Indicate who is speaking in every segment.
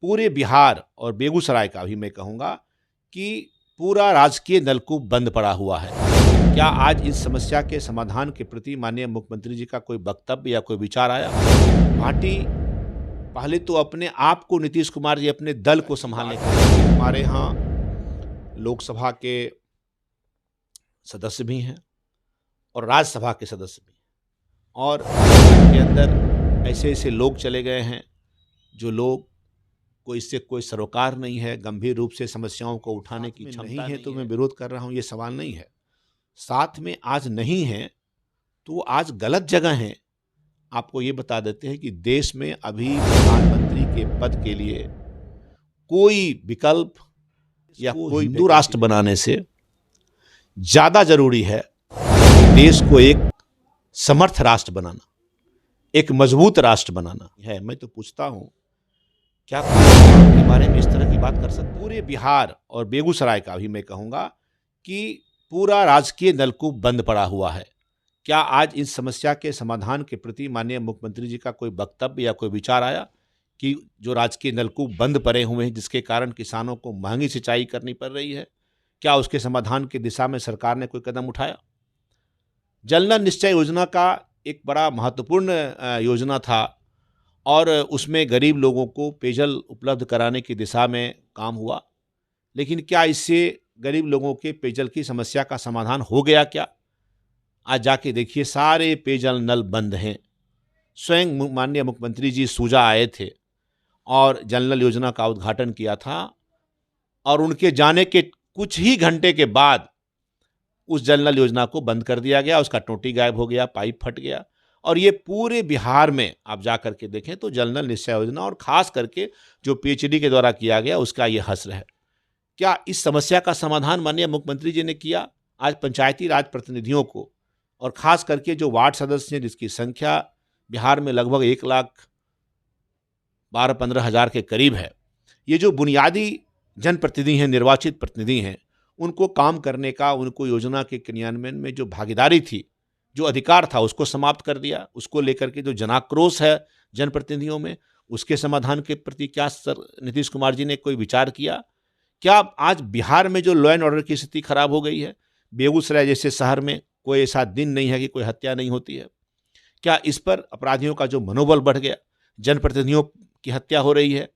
Speaker 1: पूरे बिहार और बेगूसराय का भी मैं कहूँगा कि पूरा राजकीय नलकूप बंद पड़ा हुआ है। क्या आज इस समस्या के समाधान के प्रति माननीय मुख्यमंत्री जी का कोई वक्तव्य या कोई विचार आया? पार्टी पहले तो अपने आप को नीतीश कुमार जी अपने दल को संभालने के हमारे यहाँ लोकसभा के सदस्य भी हैं और राज्यसभा के सदस्य भी हैं और के अंदर ऐसे लोग चले गए हैं जो लोग को इससे कोई सरोकार नहीं है, गंभीर रूप से समस्याओं को उठाने की क्षमता नहीं है। तो मैं विरोध कर रहा हूँ, ये सवाल नहीं है। साथ में आज नहीं है तो आज गलत जगह हैं। आपको ये बता देते हैं कि देश में अभी प्रधानमंत्री के पद के लिए कोई विकल्प या कोई हिंदू राष्ट्र बनाने से ज्यादा जरूरी है देश को एक समर्थ राष्ट्र बनाना, एक मजबूत राष्ट्र बनाना है। मैं तो पूछता हूं, क्या के बारे में इस तरह की बात कर सकते? पूरे बिहार और बेगूसराय का भी मैं कहूँगा कि पूरा राजकीय नलकूप बंद पड़ा हुआ है। क्या आज इस समस्या के समाधान के प्रति माननीय मुख्यमंत्री जी का कोई वक्तव्य या कोई विचार आया कि जो राजकीय नलकूप बंद पड़े हुए हैं जिसके कारण किसानों को महंगी सिंचाई करनी पड़ रही है, क्या उसके समाधान की दिशा में सरकार ने कोई कदम उठाया? जल नल निश्चय योजना का एक बड़ा महत्वपूर्ण योजना था और उसमें गरीब लोगों को पेयजल उपलब्ध कराने की दिशा में काम हुआ, लेकिन क्या इससे गरीब लोगों के पेयजल की समस्या का समाधान हो गया क्या? आज जाके देखिए, सारे पेयजल नल बंद हैं। स्वयं माननीय मुख्यमंत्री जी सूजा आए थे और जल नल योजना का उद्घाटन किया था और उनके जाने के कुछ ही घंटे के बाद उस जल नल योजना को बंद कर दिया गया, उसका टोटी गायब हो गया, पाइप फट गया। और ये पूरे बिहार में आप जा करके देखें तो जल नल निश्चय योजना और खास करके जो पीएचडी के द्वारा किया गया उसका ये हश्र है। क्या इस समस्या का समाधान माननीय मुख्यमंत्री जी ने किया? आज पंचायती राज प्रतिनिधियों को और खास करके जो वार्ड सदस्य हैं जिसकी संख्या बिहार में लगभग 1,12-15,000 के करीब है, ये जो बुनियादी जनप्रतिनिधि हैं, निर्वाचित प्रतिनिधि हैं, उनको काम करने का, उनको योजना के क्रियान्वयन में जो भागीदारी थी, जो अधिकार था, उसको समाप्त कर दिया। उसको लेकर के जो जनाक्रोश है जनप्रतिनिधियों में, उसके समाधान के प्रति क्या सर नीतीश कुमार जी ने कोई विचार किया? क्या आज बिहार में जो लॉ एंड ऑर्डर की स्थिति खराब हो गई है, बेगूसराय जैसे शहर में कोई ऐसा दिन नहीं है कि कोई हत्या नहीं होती है, क्या इस पर अपराधियों का जो मनोबल बढ़ गया, जनप्रतिनिधियों की हत्या हो रही है?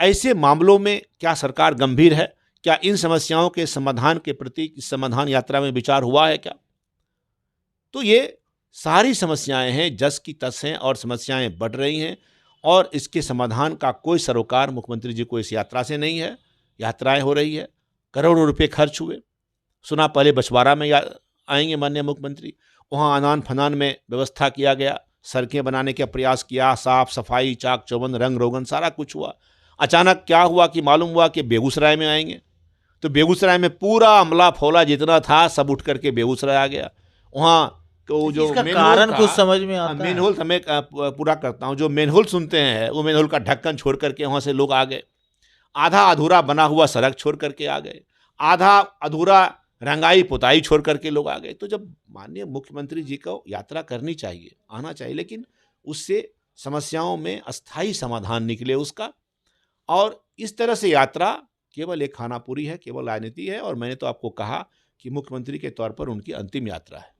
Speaker 1: ऐसे मामलों में क्या सरकार गंभीर है? क्या इन समस्याओं के समाधान के प्रति समाधान यात्रा में विचार हुआ है क्या? तो ये सारी समस्याएं हैं, जस की तस हैं और समस्याएं बढ़ रही हैं और इसके समाधान का कोई सरोकार मुख्यमंत्री जी को इस यात्रा से नहीं है। यात्राएं हो रही है, करोड़ों रुपए खर्च हुए। सुना पहले बछवाड़ा में आएंगे माननीय मुख्यमंत्री, वहाँ अनान फनान में व्यवस्था किया गया, सड़कें बनाने का प्रयास किया, साफ सफाई, चाक चौबंद, रंग रोगन सारा कुछ हुआ। अचानक क्या हुआ कि मालूम हुआ कि बेगूसराय में आएंगे, तो बेगूसराय में पूरा अमला फौला जितना था सब उठ करके बेगूसराय आ गया। वहाँ तो जो
Speaker 2: कारण कुछ समझ में आता है,
Speaker 1: मेनहोल मैं पूरा करता हूँ, जो मेनहोल सुनते हैं वो मेनहोल का ढक्कन छोड़ करके वहाँ से लोग आ गए, आधा अधूरा बना हुआ सड़क छोड़ करके आ गए, आधा अधूरा रंगाई पुताई छोड़ करके लोग आ गए। तो जब माननीय मुख्यमंत्री जी को यात्रा करनी चाहिए, आना चाहिए, लेकिन उससे समस्याओं में अस्थायी समाधान निकले उसका, और इस तरह से यात्रा केवल एक खानापुरी है, केवल राजनीति है। और मैंने तो आपको कहा कि मुख्यमंत्री के तौर पर उनकी अंतिम यात्रा है।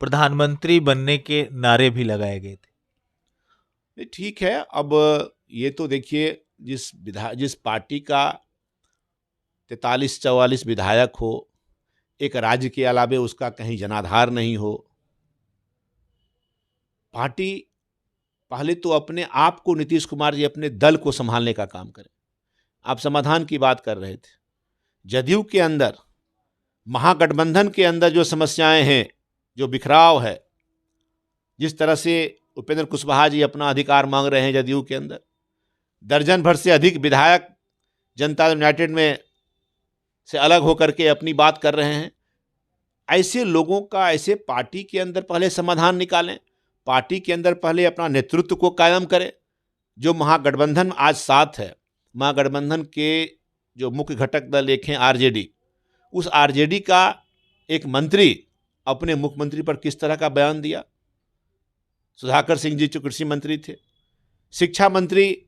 Speaker 2: प्रधानमंत्री बनने के नारे भी लगाए गए थे।
Speaker 1: ठीक है, अब ये तो देखिए, जिस पार्टी का 43-44 विधायक हो, एक राज्य के अलावे उसका कहीं जनाधार नहीं हो, पार्टी पहले तो अपने आप को नीतीश कुमार जी अपने दल को संभालने का काम करें। आप समाधान की बात कर रहे थे, जदयू के अंदर, महागठबंधन के अंदर जो समस्याएं हैं, जो बिखराव है, जिस तरह से उपेंद्र कुशवाहा जी अपना अधिकार मांग रहे हैं जदयू के अंदर, दर्जन भर से अधिक विधायक जनता दल यूनाइटेड में से अलग होकर के अपनी बात कर रहे हैं। ऐसे लोगों का ऐसे पार्टी के अंदर पहले समाधान निकालें, पार्टी के अंदर पहले अपना नेतृत्व को कायम करें। जो महागठबंधन आज साथ है, महागठबंधन के जो मुख्य घटक दल एक हैं आरजेडी, उस आरजेडी का एक मंत्री अपने मुख्यमंत्री पर किस तरह का बयान दिया। सुधाकर सिंह जी जो कृषि मंत्री थे, शिक्षा मंत्री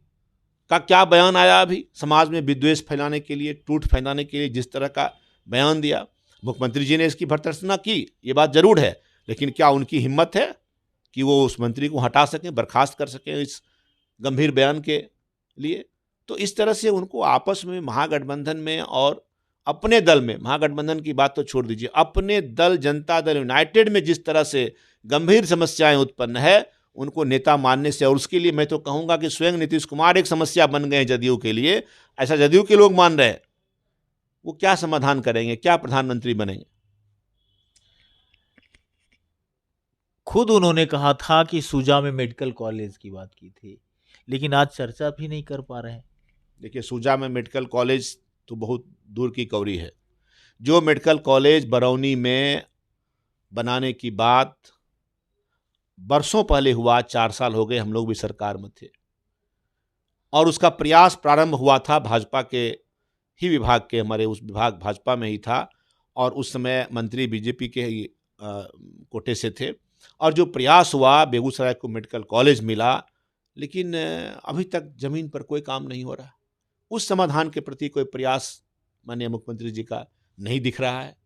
Speaker 1: का क्या बयान आया अभी समाज में विद्वेष फैलाने के लिए, टूट फैलाने के लिए जिस तरह का बयान दिया। मुख्यमंत्री जी ने इसकी भर्त्सना की, ये बात जरूर है, लेकिन क्या उनकी हिम्मत है कि वो उस मंत्री को हटा सकें, बर्खास्त कर सकें इस गंभीर बयान के लिए? तो इस तरह से उनको आपस में महागठबंधन में और अपने दल में, महागठबंधन की बात तो छोड़ दीजिए, अपने दल जनता दल यूनाइटेड में जिस तरह से गंभीर समस्याएं उत्पन्न है, उनको नेता मानने से, और उसके लिए मैं तो कहूंगा कि स्वयं नीतीश कुमार एक समस्या बन गए हैं जदयू के लिए, ऐसा जदयू के लोग मान रहे हैं। वो क्या समाधान करेंगे, क्या प्रधानमंत्री बनेंगे?
Speaker 2: खुद उन्होंने कहा था कि सुजा में मेडिकल कॉलेज की बात की थी, लेकिन आज चर्चा भी नहीं कर पा रहे हैं।
Speaker 1: देखिए, सुजा में मेडिकल कॉलेज तो बहुत दूर की कौरी है। जो मेडिकल कॉलेज बरौनी में बनाने की बात बरसों पहले हुआ, 4 साल हो गए, हम लोग भी सरकार में थे, और उसका प्रयास प्रारंभ हुआ था भाजपा के ही विभाग के, हमारे उस विभाग भाजपा में ही था, और उस समय मंत्री बीजेपी के ही कोटे से थे, और जो प्रयास हुआ बेगूसराय को मेडिकल कॉलेज मिला, लेकिन अभी तक जमीन पर कोई काम नहीं हो रहा। उस समाधान के प्रति कोई प्रयास माननीय मुख्यमंत्री जी का नहीं दिख रहा है।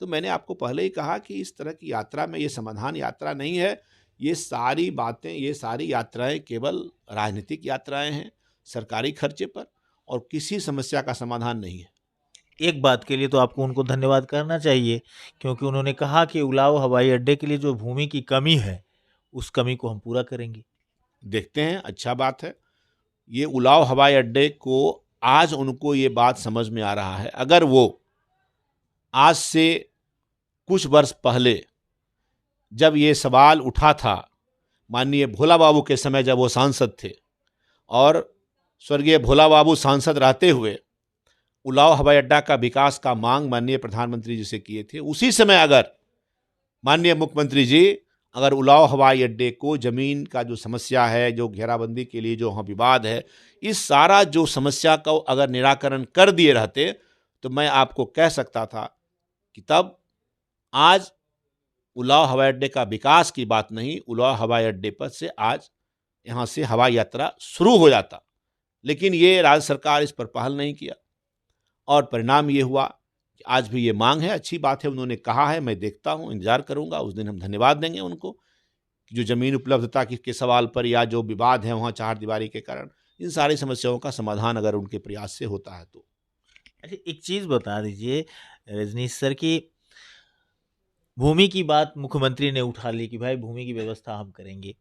Speaker 1: तो मैंने आपको पहले ही कहा कि इस तरह की यात्रा में, ये समाधान यात्रा नहीं है, ये सारी बातें, ये सारी यात्राएं केवल राजनीतिक यात्राएं हैं, सरकारी खर्चे पर, और किसी समस्या का समाधान नहीं है।
Speaker 2: एक बात के लिए तो आपको उनको धन्यवाद करना चाहिए, क्योंकि उन्होंने कहा कि उलाव हवाई अड्डे के लिए जो भूमि की कमी है, उस कमी को हम पूरा करेंगे।
Speaker 1: देखते हैं, अच्छा बात है। ये उलाव हवाई अड्डे को आज उनको ये बात समझ में आ रहा है। अगर वो आज से कुछ वर्ष पहले जब ये सवाल उठा था, माननीय भोला बाबू के समय जब वो सांसद थे, और स्वर्गीय भोला बाबू सांसद रहते हुए उलाव हवाई अड्डा का विकास का मांग माननीय प्रधानमंत्री जी से किए थे, उसी समय अगर माननीय मुख्यमंत्री जी अगर उलाव हवाई अड्डे को, जमीन का जो समस्या है, जो घेराबंदी के लिए जो वहाँ विवाद है, इस सारा जो समस्या का अगर निराकरण कर दिए रहते, तो मैं आपको कह सकता था कि तब आज उलाव हवाई अड्डे का विकास की बात नहीं, उलाव हवाई अड्डे पर से आज यहाँ से हवाई यात्रा शुरू हो जाता। लेकिन ये राज्य सरकार इस पर पहल नहीं किया, और परिणाम ये हुआ कि आज भी ये मांग है। अच्छी बात है, उन्होंने कहा है, मैं देखता हूँ, इंतजार करूँगा, उस दिन हम धन्यवाद देंगे उनको कि जो जमीन उपलब्धता के सवाल पर, या जो विवाद है वहाँ चारदीवारी के कारण, इन सारी समस्याओं का समाधान अगर उनके प्रयास से होता है तो।
Speaker 2: अच्छा, एक चीज़ बता दीजिए रजनीश सर, की भूमि की बात मुख्यमंत्री ने उठा ली कि भाई भूमि की व्यवस्था हम करेंगे।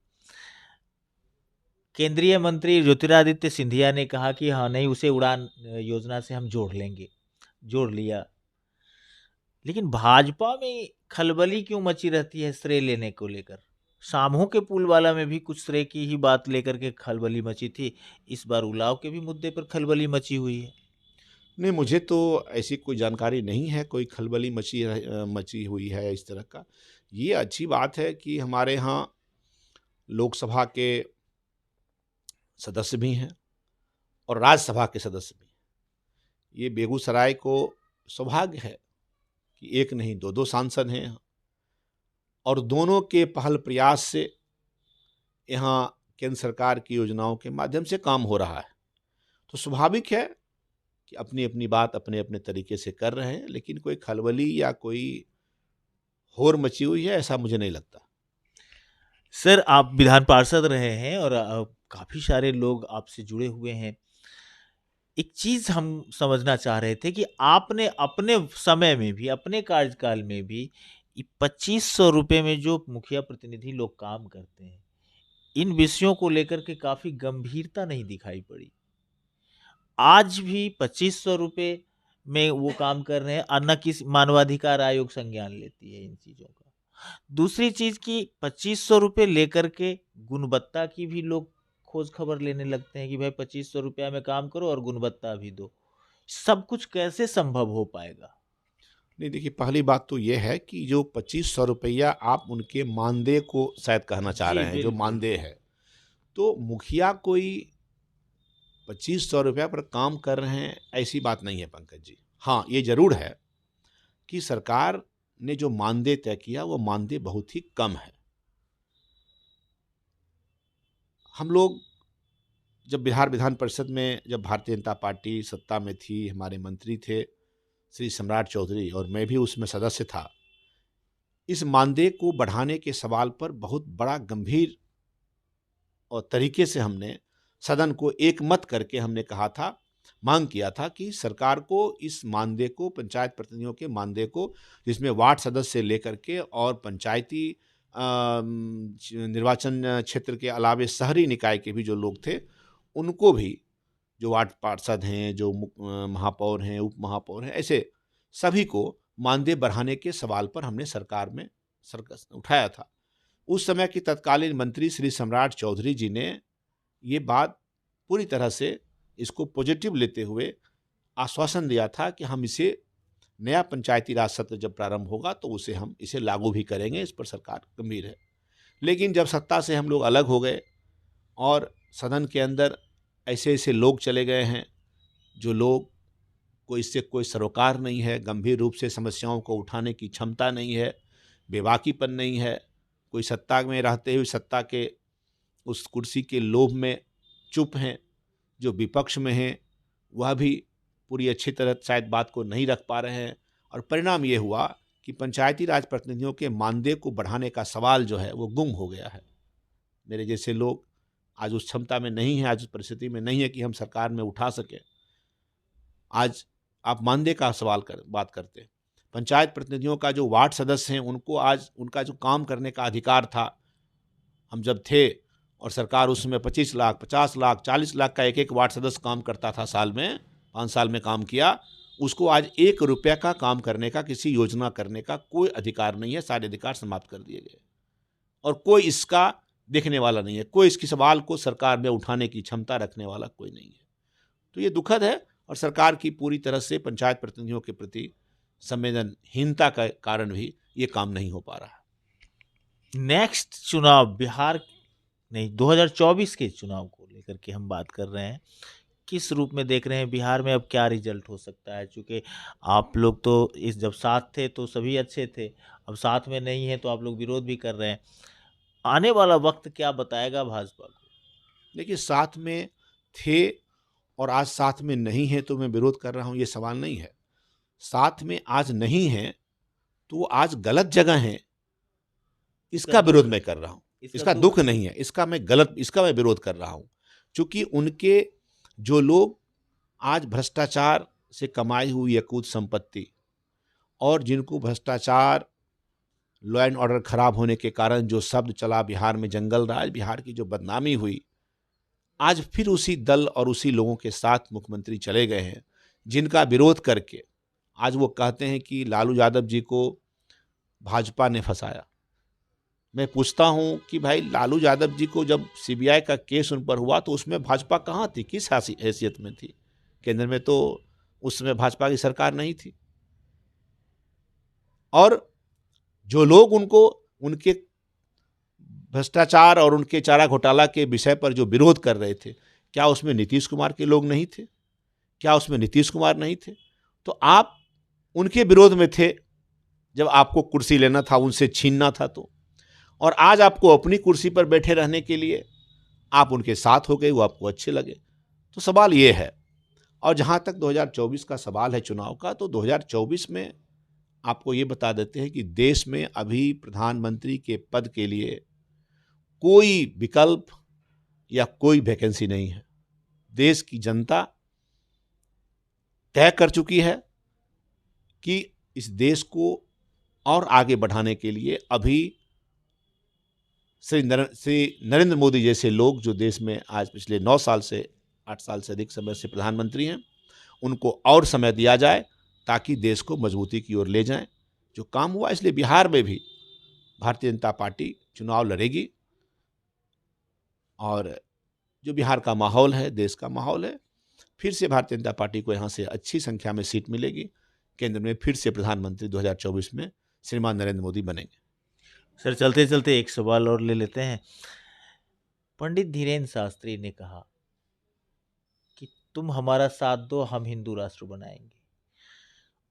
Speaker 2: केंद्रीय मंत्री ज्योतिरादित्य सिंधिया ने कहा कि हाँ नहीं, उसे उड़ान योजना से हम जोड़ लेंगे, जोड़ लिया। लेकिन भाजपा में खलबली क्यों मची रहती है श्रेय लेने को लेकर? सामू के पुलवाला में भी कुछ श्रेय की ही बात लेकर के खलबली मची थी, इस बार उलाव के भी मुद्दे पर खलबली मची हुई है।
Speaker 1: नहीं, मुझे तो ऐसी कोई जानकारी नहीं है, कोई खलबली मची हुई है इस तरह का। ये अच्छी बात है कि हमारे यहाँ लोकसभा के सदस्य भी हैं और राज्यसभा के सदस्य भी हैं। ये बेगूसराय को सौभाग्य है कि एक नहीं, दो दो सांसद हैं यहाँ, और दोनों के पहल प्रयास से यहाँ केंद्र सरकार की योजनाओं के माध्यम से काम हो रहा है। तो स्वाभाविक है कि अपनी अपनी बात अपने अपने तरीके से कर रहे हैं, लेकिन कोई खलबली या कोई होर मची हुई है ऐसा मुझे नहीं लगता।
Speaker 2: सर, आप विधान पार्षद रहे हैं और काफ़ी सारे लोग आपसे जुड़े हुए हैं। एक चीज़ हम समझना चाह रहे थे कि आपने अपने समय में भी, अपने कार्यकाल में भी 2500 रुपये में जो मुखिया प्रतिनिधि लोग काम करते हैं, इन विषयों को लेकर के काफ़ी गंभीरता नहीं दिखाई पड़ी। आज भी 2500 रुपये में वो काम कर रहे हैं और न किसी मानवाधिकार आयोग संज्ञान लेती है इन चीज़ों का। दूसरी चीज़ कि 2500 रुपये लेकर के गुणवत्ता की भी लोग खोज खबर लेने लगते हैं कि भाई 2500 रुपया में काम करो और गुणवत्ता भी दो। सब कुछ कैसे संभव हो पाएगा?
Speaker 1: नहीं, देखिए, पहली बात तो ये है कि जो 2500 रुपया आप उनके मानदेय को शायद कहना चाह
Speaker 2: जी
Speaker 1: रहे हैं, जो
Speaker 2: बिल्कुल।
Speaker 1: मानदेय है, तो मुखिया कोई 2500 रुपया पर काम कर रहे हैं ऐसी बात नहीं है पंकज जी। हाँ, ये जरूर है कि सरकार ने जो मानदेय तय किया वो मानदेय बहुत ही कम है। हम लोग जब बिहार विधान परिषद में जब भारतीय जनता पार्टी सत्ता में थी, हमारे मंत्री थे श्री सम्राट चौधरी और मैं भी उसमें सदस्य था, इस मानदेय को बढ़ाने के सवाल पर बहुत बड़ा गंभीर और तरीके से हमने सदन को एकमत करके हमने कहा था, मांग किया था कि सरकार को इस मानदेय को, पंचायत प्रतिनिधियों के मानदेय को, जिसमें वार्ड सदस्य से लेकर के और पंचायती निर्वाचन क्षेत्र के अलावे शहरी निकाय के भी जो लोग थे, उनको भी, जो वार्ड पार्षद हैं, जो महापौर हैं, उप महापौर हैं, ऐसे सभी को मानदेय बढ़ाने के सवाल पर हमने सरकार में उठाया था। उस समय की तत्कालीन मंत्री श्री सम्राट चौधरी जी ने ये बात पूरी तरह से इसको पॉजिटिव लेते हुए आश्वासन दिया था कि हम इसे नया पंचायती राज सत्र जब प्रारंभ होगा तो उसे हम इसे लागू भी करेंगे, इस पर सरकार गंभीर है। लेकिन जब सत्ता से हम लोग अलग हो गए और सदन के अंदर ऐसे ऐसे लोग चले गए हैं जो लोग को इससे कोई सरोकार नहीं है, गंभीर रूप से समस्याओं को उठाने की क्षमता नहीं है, बेबाकीपन नहीं है, कोई सत्ता में रहते हुए सत्ता के उस कुर्सी के लोभ में चुप हैं, जो विपक्ष में हैं वह भी पूरी अच्छी तरह शायद बात को नहीं रख पा रहे हैं, और परिणाम ये हुआ कि पंचायती राज प्रतिनिधियों के मानदेय को बढ़ाने का सवाल जो है वो गुम हो गया है। मेरे जैसे लोग आज उस क्षमता में नहीं हैं, आज उस परिस्थिति में नहीं है कि हम सरकार में उठा सकें। आज आप मानदेय का सवाल बात करते हैं, पंचायत प्रतिनिधियों का जो वार्ड सदस्य हैं उनको आज उनका जो काम करने का अधिकार था, हम जब थे और सरकार उस समय 25 लाख, 50 लाख, 40 लाख का एक एक वार्ड सदस्य काम करता था साल में, 5 साल में काम किया, उसको आज 1 रुपये का काम करने का, किसी योजना करने का कोई अधिकार नहीं है। सारे अधिकार समाप्त कर दिए गए और कोई इसका देखने वाला नहीं है, कोई इसकी सवाल को सरकार में उठाने की क्षमता रखने वाला कोई नहीं है। तो ये दुखद है और सरकार की पूरी तरह से पंचायत प्रतिनिधियों के प्रति संवेदनहीनता का कारण भी ये काम नहीं हो पा रहा।
Speaker 2: नेक्स्ट चुनाव बिहार नहीं 2024 के चुनाव को लेकर के हम बात कर रहे हैं, किस रूप में देख रहे हैं बिहार में, अब क्या रिजल्ट हो सकता है? क्योंकि आप लोग तो इस जब साथ थे तो सभी अच्छे थे, अब साथ में नहीं है तो आप लोग विरोध भी कर रहे हैं। आने वाला वक्त क्या बताएगा भाजपा को?
Speaker 1: देखिए, साथ में थे और आज साथ में नहीं है तो मैं विरोध कर रहा हूँ, ये सवाल नहीं है। साथ में आज नहीं है तो वो आज गलत जगह हैं, इसका विरोध मैं कर रहा हूँ। इसका दुख नहीं है, इसका मैं विरोध कर रहा हूँ। क्योंकि उनके जो लोग आज भ्रष्टाचार से कमाई हुई अकूत संपत्ति और जिनको भ्रष्टाचार, लॉ एंड ऑर्डर खराब होने के कारण जो शब्द चला बिहार में, जंगल राज, बिहार की जो बदनामी हुई, आज फिर उसी दल और उसी लोगों के साथ मुख्यमंत्री चले गए हैं, जिनका विरोध करके आज वो कहते हैं कि लालू यादव जी को भाजपा ने फंसाया। मैं पूछता हूं कि भाई, लालू यादव जी को जब सीबीआई का केस उन पर हुआ तो उसमें भाजपा कहाँ थी, किस हैसियत में थी? केंद्र में तो उस समय भाजपा की सरकार नहीं थी। और जो लोग उनको उनके भ्रष्टाचार और उनके चारा घोटाला के विषय पर जो विरोध कर रहे थे, क्या उसमें नीतीश कुमार के लोग नहीं थे? क्या उसमें नीतीश कुमार नहीं थे? तो आप उनके विरोध में थे जब आपको कुर्सी लेना था, उनसे छीनना था तो। और आज आपको अपनी कुर्सी पर बैठे रहने के लिए आप उनके साथ हो गए, वो आपको अच्छे लगे। तो सवाल ये है। और जहाँ तक 2024 का सवाल है चुनाव का, तो 2024 में आपको ये बता देते हैं कि देश में अभी प्रधानमंत्री के पद के लिए कोई विकल्प या कोई वैकेंसी नहीं है। देश की जनता तय कर चुकी है कि इस देश को और आगे बढ़ाने के लिए अभी श्री नरेंद्र मोदी जैसे लोग, जो देश में आज पिछले 9 साल से 8 साल से अधिक समय से प्रधानमंत्री हैं, उनको और समय दिया जाए ताकि देश को मजबूती की ओर ले जाएं। जो काम हुआ, इसलिए बिहार में भी भारतीय जनता पार्टी चुनाव लड़ेगी और जो बिहार का माहौल है, देश का माहौल है, फिर से भारतीय जनता पार्टी को यहाँ से अच्छी संख्या में सीट मिलेगी। केंद्र में फिर से प्रधानमंत्री 2024 में श्रीमान नरेंद्र मोदी बनेंगे।
Speaker 2: सर, चलते चलते एक सवाल और ले लेते हैं। पंडित धीरेन्द्र शास्त्री ने कहा कि तुम हमारा साथ दो, हम हिंदू राष्ट्र बनाएंगे,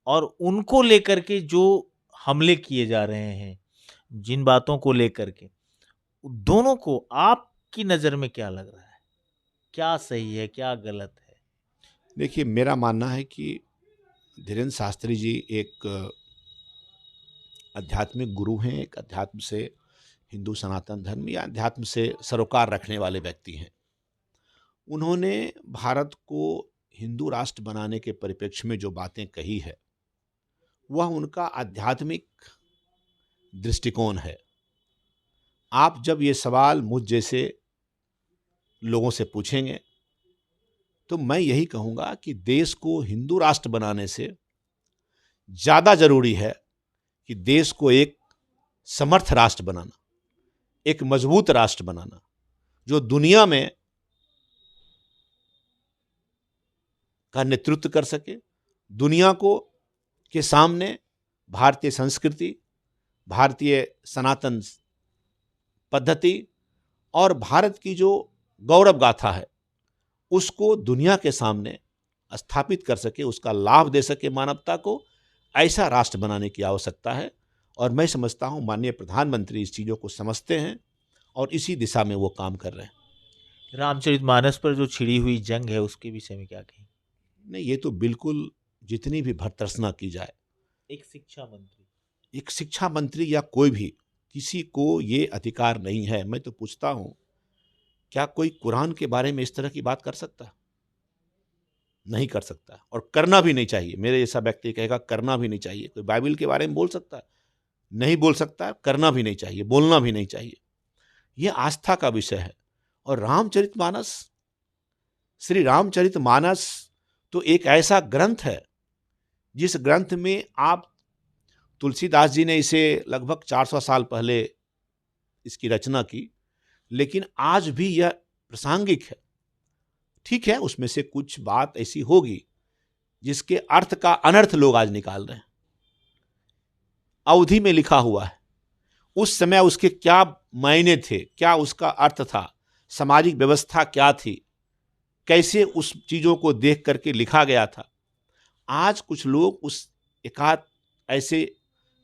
Speaker 2: और उनको लेकर के जो हमले किए जा रहे हैं, जिन बातों को लेकर के, दोनों को आपकी नज़र में क्या लग रहा है? क्या सही है, क्या गलत है?
Speaker 1: देखिए, मेरा मानना है कि धीरेन्द्र शास्त्री जी एक आध्यात्मिक गुरु हैं, एक अध्यात्म से हिंदू सनातन धर्म या अध्यात्म से सरोकार रखने वाले व्यक्ति हैं। उन्होंने भारत को हिंदू राष्ट्र बनाने के परिप्रेक्ष्य में जो बातें कही है, वह उनका आध्यात्मिक दृष्टिकोण है। आप जब ये सवाल मुझ जैसे लोगों से पूछेंगे, तो मैं यही कहूँगा कि देश को हिंदू राष्ट्र बनाने से ज़्यादा ज़रूरी है कि देश को एक समर्थ राष्ट्र बनाना, एक मजबूत राष्ट्र बनाना, जो दुनिया में का नेतृत्व कर सके, दुनिया को के सामने भारतीय संस्कृति, भारतीय सनातन पद्धति और भारत की जो गौरव गाथा है, उसको दुनिया के सामने स्थापित कर सके, उसका लाभ दे सके मानवता को। ऐसा राष्ट्र बनाने की आवश्यकता है और मैं समझता हूँ माननीय प्रधानमंत्री इस चीज़ों को समझते हैं और इसी दिशा में वो काम कर रहे हैं।
Speaker 2: रामचरितमानस पर जो छिड़ी हुई जंग है, उसके विषय में क्या कहें?
Speaker 1: नहीं, ये तो बिल्कुल, जितनी भी भर्त्सना की जाए,
Speaker 2: एक
Speaker 1: शिक्षा मंत्री या कोई भी, किसी को ये अधिकार नहीं है। मैं तो पूछता हूँ, क्या कोई कुरान के बारे में इस तरह की बात कर सकता है? नहीं कर सकता और करना भी नहीं चाहिए। मेरे जैसा व्यक्ति कहेगा करना भी नहीं चाहिए। कोई बाइबल के बारे में बोल सकता है? नहीं बोल सकता, करना भी नहीं चाहिए, बोलना भी नहीं चाहिए। ये आस्था का विषय है। और रामचरितमानस, श्री रामचरितमानस तो एक ऐसा ग्रंथ है जिस ग्रंथ में आप, तुलसीदास जी ने इसे लगभग 400 साल पहले इसकी रचना की, लेकिन आज भी यह प्रासंगिक है। ठीक है, उसमें से कुछ बात ऐसी होगी जिसके अर्थ का अनर्थ लोग आज निकाल रहे हैं। अवधि में लिखा हुआ है, उस समय उसके क्या मायने थे, क्या उसका अर्थ था, सामाजिक व्यवस्था क्या थी, कैसे उस चीज़ों को देख करके लिखा गया था। आज कुछ लोग उस एकाध ऐसे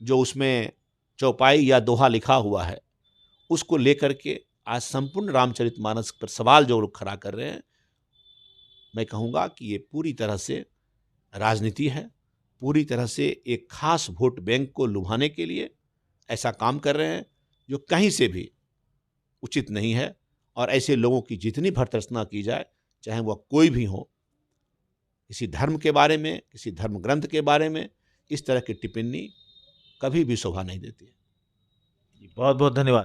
Speaker 1: जो उसमें चौपाई या दोहा लिखा हुआ है, उसको लेकर के आज संपूर्ण रामचरितमानस पर सवाल जो लोग खड़ा कर रहे हैं, मैं कहूँगा कि ये पूरी तरह से राजनीति है, पूरी तरह से एक खास वोट बैंक को लुभाने के लिए ऐसा काम कर रहे हैं, जो कहीं से भी उचित नहीं है। और ऐसे लोगों की जितनी भर्त्सना की जाए, चाहे वह कोई भी हो, किसी धर्म के बारे में, किसी धर्म ग्रंथ के बारे में इस तरह की टिप्पणी कभी भी शोभा नहीं देती है।
Speaker 2: बहुत बहुत धन्यवाद।